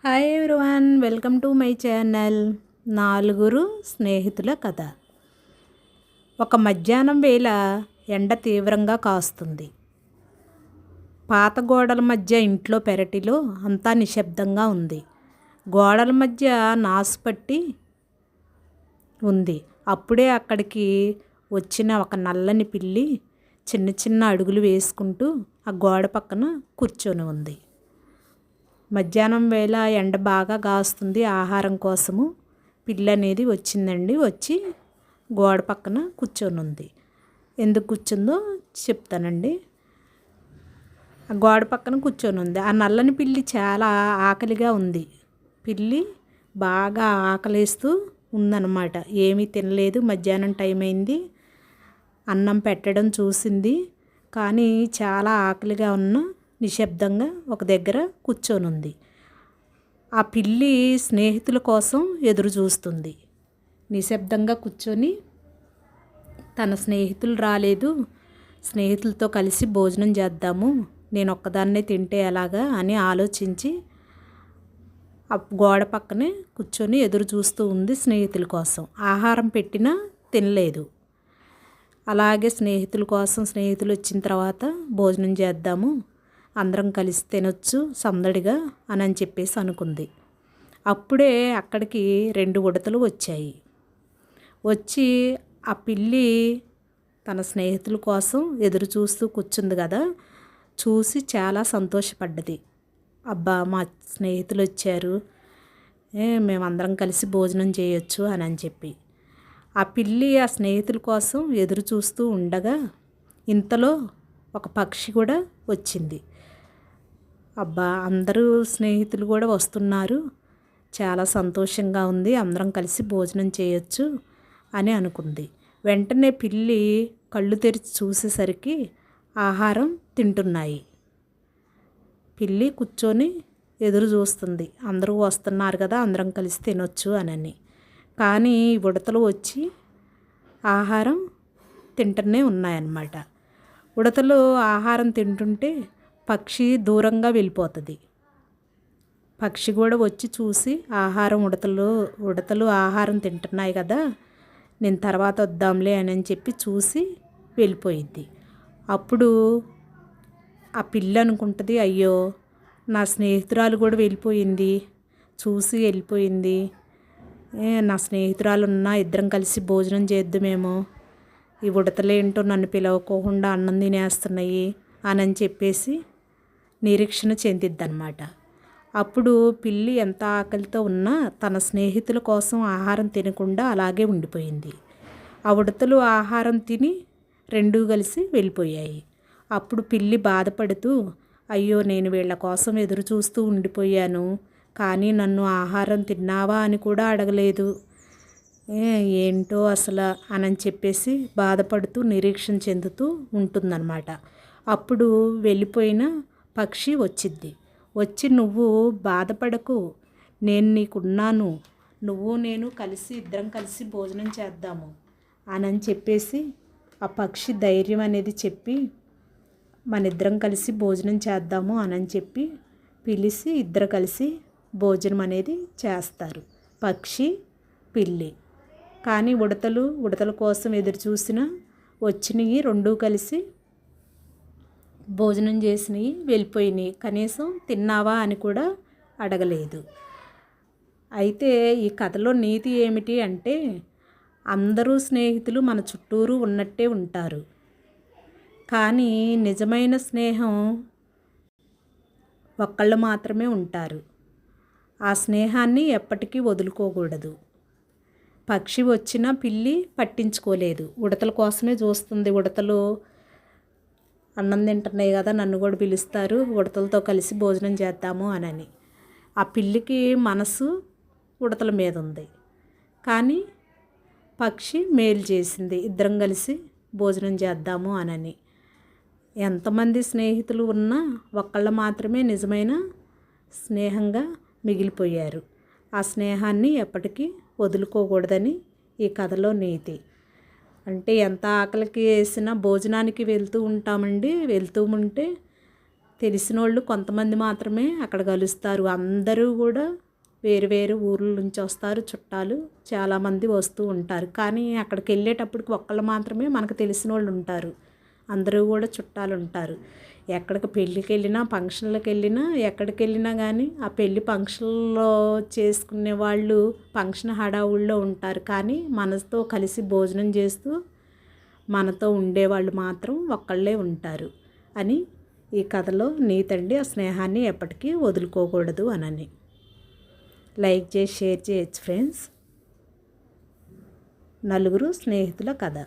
Hi everyone, welcome to my channel. నాలుగురు స్నేహితుల కథ. ఒక మధ్యాహ్నం వేళ ఎండ తీవ్రంగా కాస్తుంది. పాత గోడల మధ్య ఇంట్లో పెరటిలో అంతా నిశ్శబ్దంగా ఉంది. గోడల మధ్య నాసుపట్టి ఉంది. అప్పుడే అక్కడికి వచ్చిన ఒక నల్లని పిల్లి చిన్న చిన్న అడుగులు వేసుకుంటూ ఆ గోడ పక్కన కూర్చొని ఉంది. మధ్యాహ్నం వేళ ఎండ బాగా కాస్తుంది. ఆహారం కోసము పిల్లి అనేది వచ్చిందండి. వచ్చి గోడ పక్కన కూర్చొని ఉంది. ఎందుకు కూర్చుందో చెప్తానండి. ఆ గోడ పక్కన కూర్చొని ఉంది. ఆ నల్లని పిల్లి చాలా ఆకలిగా ఉంది. పిల్లి బాగా ఆకలేస్తూ ఉందన్నమాట. ఏమీ తినలేదు. మధ్యాహ్నం టైం అయింది. అన్నం పెట్టడం చూసింది, కానీ చాలా ఆకలిగా ఉన్న నిశ్శబ్దంగా ఒక దగ్గర కూర్చొని ఉంది. ఆ పిల్లి స్నేహితుల కోసం ఎదురు చూస్తుంది. నిశ్శబ్దంగా కూర్చొని తన స్నేహితులు రాలేదు, స్నేహితులతో కలిసి భోజనం చేద్దాము, నేను ఒక్కదాన్నే తింటే ఎలాగా అని ఆలోచించి ఆ గోడ పక్కనే కూర్చొని ఎదురు చూస్తూ ఉంది స్నేహితుల కోసం. ఆహారం పెట్టినా తినలేదు. అలాగే స్నేహితుల కోసం స్నేహితులు వచ్చిన తర్వాత భోజనం చేద్దాము, అందరం కలిసి తినొచ్చు సందడిగా అని చెప్పేసి అనుకుంది. అప్పుడే అక్కడికి 2 ఉడతలు వచ్చాయి. వచ్చి ఆ పిల్లి తన స్నేహితుల కోసం ఎదురు చూస్తూ కూర్చుంది కదా, చూసి చాలా సంతోషపడ్డది. అబ్బా, మా స్నేహితులు వచ్చారు, మేమందరం కలిసి భోజనం చేయొచ్చు అని చెప్పి. ఆ పిల్లి ఆ స్నేహితుల కోసం ఎదురు చూస్తూ ఉండగా ఇంతలో ఒక పక్షి కూడా వచ్చింది. అబ్బా, అందరూ స్నేహితులు కూడా వస్తున్నారు, చాలా సంతోషంగా ఉంది, అందరం కలిసి భోజనం చేయొచ్చు అని అనుకుంది. వెంటనే పిల్లి కళ్ళు తెరిచి చూసేసరికి ఆహారం తింటున్నాయి. పిల్లి కూర్చొని ఎదురు చూస్తుంది, అందరూ వస్తున్నారు కదా, అందరం కలిసి తినొచ్చు అని. కానీ ఉడతలు వచ్చి ఆహారం తింటూనే ఉన్నాయన్నమాట. ఉడతలు ఆహారం తింటుంటే పక్షి దూరంగా వెళ్ళిపోతుంది. పక్షి కూడా వచ్చి చూసి ఉడతలు ఆహారం తింటున్నాయి కదా, నేను తర్వాత వద్దాంలే అని చెప్పి చూసి వెళ్ళిపోయింది. అప్పుడు ఆ పిల్ల అనుకుంటుంది, అయ్యో, నా స్నేహితురాలు కూడా వెళ్ళిపోయింది, చూసి వెళ్ళిపోయింది, నా స్నేహితురాలు ఉన్నా ఇద్దరం కలిసి భోజనం చేద్దామేమో, ఈ ఉడతలేంటో నన్ను పిలవకోకుండా అన్నం తినేస్తున్నాయి అని చెప్పేసి నిరీక్షణ చెందిద్దనమాట. అప్పుడు పిల్లి ఎంత ఆకలితో ఉన్నా తన స్నేహితుల కోసం ఆహారం తినకుండా అలాగే ఉండిపోయింది. ఆ ఉడతలు ఆహారం తిని 2 కలిసి వెళ్ళిపోయాయి. అప్పుడు పిల్లి బాధపడుతూ, అయ్యో, నేను వీళ్ళ కోసం ఎదురు చూస్తూ ఉండిపోయాను, కానీ నన్ను ఆహారం తిన్నావా అని కూడా అడగలేదు, ఏంటో అసలు అని చెప్పేసి బాధపడుతూ నిరీక్షణ చెందుతూ ఉంటుందన్నమాట. అప్పుడు వెళ్ళిపోయిన పక్షి వచ్చింది. వచ్చి, నువ్వు బాధపడకు, నేను నీకున్నాను, నేను కలిసి ఇద్దరం కలిసి భోజనం చేద్దాము అని చెప్పేసి ఆ పక్షి ధైర్యం అనేది చెప్పి మన ఇద్దరం కలిసి భోజనం చేద్దాము అని చెప్పి పిలిచి ఇద్దరు కలిసి భోజనం అనేది చేస్తారు, పక్షి పిల్లి. కానీ ఉడతల కోసం ఎదురు చూసిన వచ్చినవి 2 కలిసి భోజనం చేసినవి వెళ్ళిపోయినాయి, కనీసం తిన్నావా అని కూడా అడగలేదు. అయితే ఈ కథలో నీతి ఏమిటి అంటే, అందరూ స్నేహితులు మన చుట్టూరు ఉన్నట్టే ఉంటారు, కానీ నిజమైన స్నేహం ఒక్కళ్ళు మాత్రమే ఉంటారు. ఆ స్నేహాన్ని ఎప్పటికీ వదులుకోకూడదు. పక్షి వచ్చినా పిల్లి పట్టించుకోలేదు, ఉడతల కోసమే చూస్తుంది. ఉడతలు అన్నం తింటున్నాయి కదా, నన్ను కూడా పిలుస్తారు, ఉడతలతో కలిసి భోజనం చేద్దాము అని. ఆ పిల్లికి మనసు ఉడతల మీద ఉంది, కానీ పక్షి మేలు చేసింది, ఇద్దరం కలిసి భోజనం చేద్దాము అని. ఎంతమంది స్నేహితులు ఉన్నా ఒక్కళ్ళు మాత్రమే నిజమైన స్నేహంగా మిగిలిపోయారు. ఆ స్నేహాన్ని ఎప్పటికీ వదులుకోకూడదని ఈ కథలో నీతి. అంటే ఎంత ఆకలికి వేసినా భోజనానికి వెళ్తూ ఉంటామండి, వెళ్తూ ఉంటే తెలిసినోళ్ళు కొంతమంది మాత్రమే అక్కడ కలుస్తారు. అందరూ కూడా వేరు వేరు ఊర్ల నుంచి వస్తారు. చుట్టాలు చాలామంది వస్తూ ఉంటారు. కానీ అక్కడికి వెళ్ళేటప్పటికి ఒక్కళ్ళు మాత్రమే మనకు తెలిసినోళ్ళు ఉంటారు. అందరూ కూడా చుట్టాలు ఉంటారు. ఎక్కడికి పెళ్ళికి వెళ్ళినా, ఫంక్షన్లకు వెళ్ళినా, ఎక్కడికి వెళ్ళినా కానీ ఆ పెళ్ళి ఫంక్షన్లో చేసుకునే వాళ్ళు ఫంక్షన్ హడావుల్లో ఉంటారు. కానీ మనతో కలిసి భోజనం చేస్తూ మనతో ఉండేవాళ్ళు మాత్రం ఒక్కళ్ళే ఉంటారు అని ఈ కథలో నీతండి. ఆ స్నేహాన్ని ఎప్పటికీ వదులుకోకూడదు అనని. లైక్ చేసి షేర్ చేయొచ్చు ఫ్రెండ్స్. నలుగురు స్నేహితుల కథ.